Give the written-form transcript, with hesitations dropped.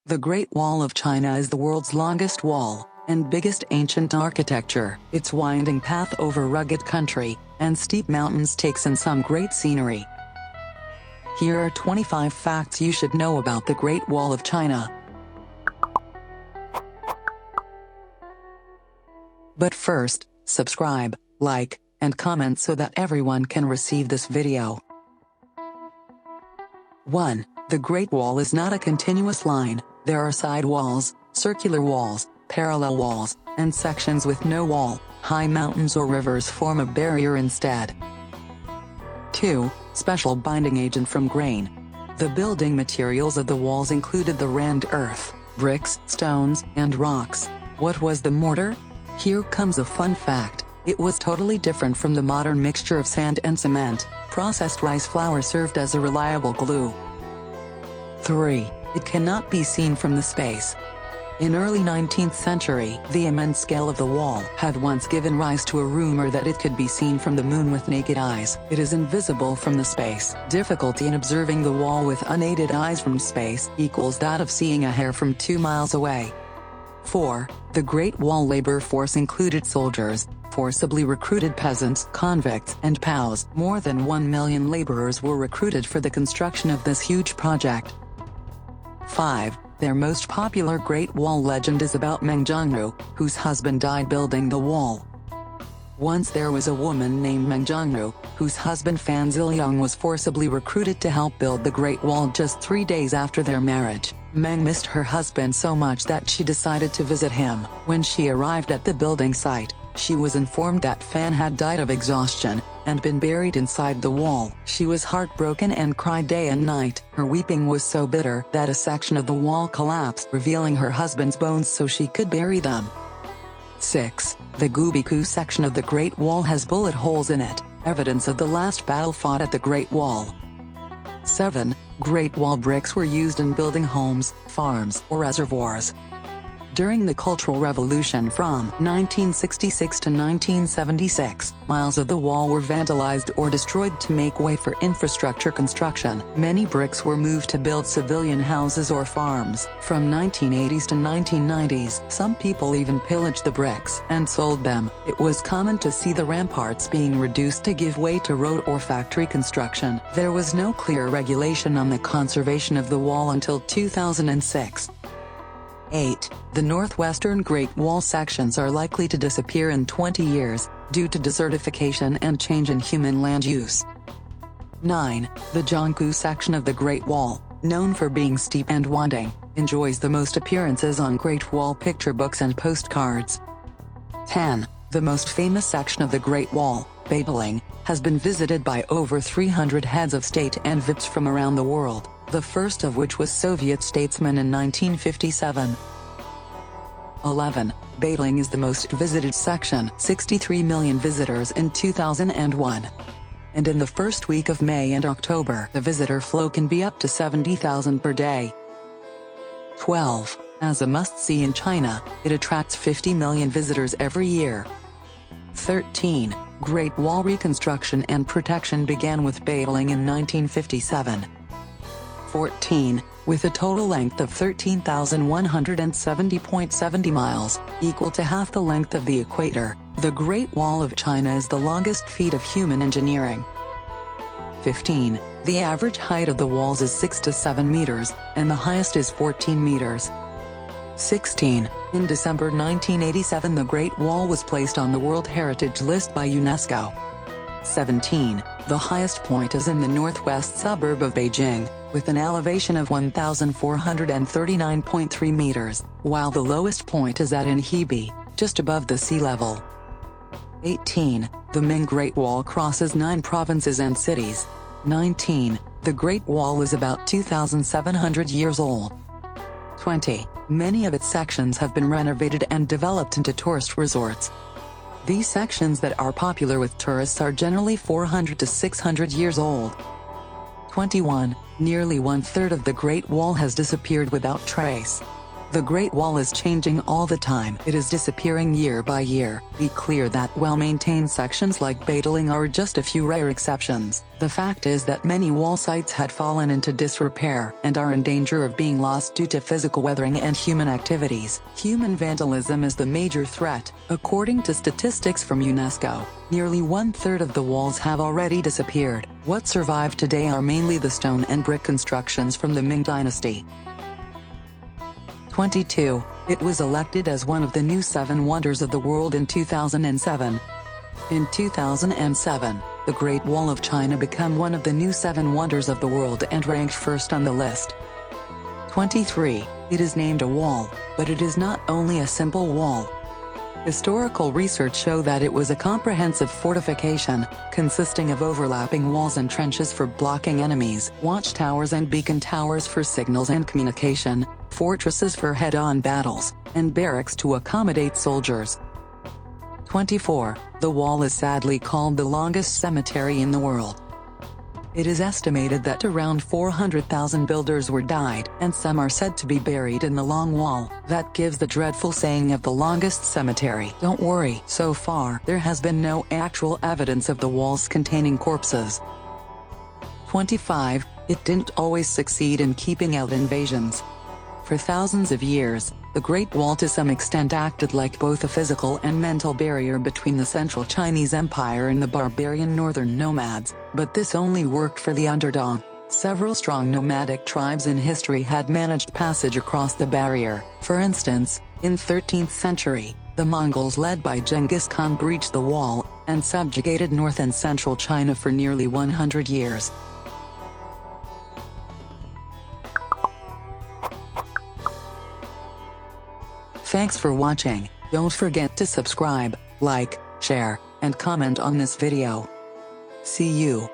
The Great Wall of China is the world's longest wall and biggest ancient architecture. Its winding path over rugged country and steep mountains takes in some great scenery. Here are 25 facts you should know about the Great Wall of China. But first, subscribe, like, and comment so that everyone can receive this video. 1. The Great Wall is not a continuous line. There are side walls, circular walls, parallel walls, and sections with no wall. High mountains or rivers form a barrier instead. 2. Special binding agent from grain. The building materials of the walls included the rammed earth, bricks, stones, and rocks. What was the mortar? Here comes a fun fact. It was totally different from the modern mixture of sand and cement. Processed rice flour served as a reliable glue. 3. It cannot be seen from the space. In early 19th century, the immense scale of the wall had once given rise to a rumor that it could be seen from the moon with naked eyes. It is invisible from the space. Difficulty in observing the wall with unaided eyes from space equals that of seeing a hair from 2 miles away. 4. The Great Wall labor force included soldiers, forcibly recruited peasants, convicts, and POWs. More than 1 million laborers were recruited for the construction of this huge project. 5. Their most popular Great Wall legend is about Meng Zhongrou, whose husband died building the wall. Once there was a woman named Meng Zhongrou, whose husband Fan Ziliang was forcibly recruited to help build the Great Wall just 3 days after their marriage. Meng missed her husband so much that she decided to visit him. When she arrived at the building site, she was informed that Fan had died of exhaustion and been buried inside the wall. She was heartbroken and cried day and night. Her weeping was so bitter that a section of the wall collapsed, revealing her husband's bones so she could bury them. 6. The Gubiku section of the Great Wall has bullet holes in it, evidence of the last battle fought at the Great Wall. 7. Great Wall bricks were used in building homes, farms, or reservoirs. During the Cultural Revolution from 1966 to 1976, miles of the wall were vandalized or destroyed to make way for infrastructure construction. Many bricks were moved to build civilian houses or farms. From 1980s to 1990s, some people even pillaged the bricks and sold them. It was common to see the ramparts being reduced to give way to road or factory construction. There was no clear regulation on the conservation of the wall until 2006. 8. The northwestern Great Wall sections are likely to disappear in 20 years, due to desertification and change in human land use. 9. The Zhongkou section of the Great Wall, known for being steep and winding, enjoys the most appearances on Great Wall picture books and postcards. 10. The most famous section of the Great Wall, Beibeling, has been visited by over 300 heads of state and VIPs from around the world, the first of which was Soviet statesman in 1957. 11. Beibeling is the most visited section, 63 million visitors in 2001. And in the first week of May and October, the visitor flow can be up to 70,000 per day. 12. As a must-see in China, it attracts 50 million visitors every year. 13. Great Wall reconstruction and protection began with Beibeling in 1957. 14. With a total length of 13,170.70 miles, equal to half the length of the equator, the Great Wall of China is the longest feat of human engineering. 15. The average height of the walls is 6 to 7 meters, and the highest is 14 meters. 16. In December 1987, the Great Wall was placed on the World Heritage List by UNESCO. 17. The highest point is in the northwest suburb of Beijing, with an elevation of 1,439.3 meters, while the lowest point is at Hebei, just above the sea level. 18. The Ming Great Wall crosses 9 provinces and cities. 19. The Great Wall is about 2,700 years old. 20. Many of its sections have been renovated and developed into tourist resorts. These sections that are popular with tourists are generally 400 to 600 years old. 21. Nearly 1/3 of the Great Wall has disappeared without trace. The Great Wall is changing all the time. It is disappearing year by year. Be clear that well-maintained sections like Badaling are just a few rare exceptions. The fact is that many wall sites had fallen into disrepair and are in danger of being lost due to physical weathering and human activities. Human vandalism is the major threat. According to statistics from UNESCO, nearly 1/3 of the walls have already disappeared. What survive today are mainly the stone and brick constructions from the Ming Dynasty. 22. It was elected as one of the new 7 wonders of the world in 2007. In 2007, the Great Wall of China became one of the new 7 wonders of the world and ranked first on the list. 23. It is named a wall, but it is not only a simple wall. Historical research show that it was a comprehensive fortification, consisting of overlapping walls and trenches for blocking enemies, watchtowers and beacon towers for signals and communication, fortresses for head-on battles, and barracks to accommodate soldiers. 24. The wall is sadly called the longest cemetery in the world. It is estimated that around 400,000 builders were died, and some are said to be buried in the Long Wall. That gives the dreadful saying of the longest cemetery. Don't worry, so far there has been no actual evidence of the walls containing corpses. 25. It didn't always succeed in keeping out invasions. For thousands of years, the Great Wall to some extent acted like both a physical and mental barrier between the central Chinese Empire and the barbarian northern nomads, but this only worked for the underdog. Several strong nomadic tribes in history had managed passage across the barrier. For instance, in 13th century, the Mongols led by Genghis Khan breached the wall and subjugated north and central China for nearly 100 years. Thanks for watching. Don't forget to subscribe, like, share, and comment on this video. See you.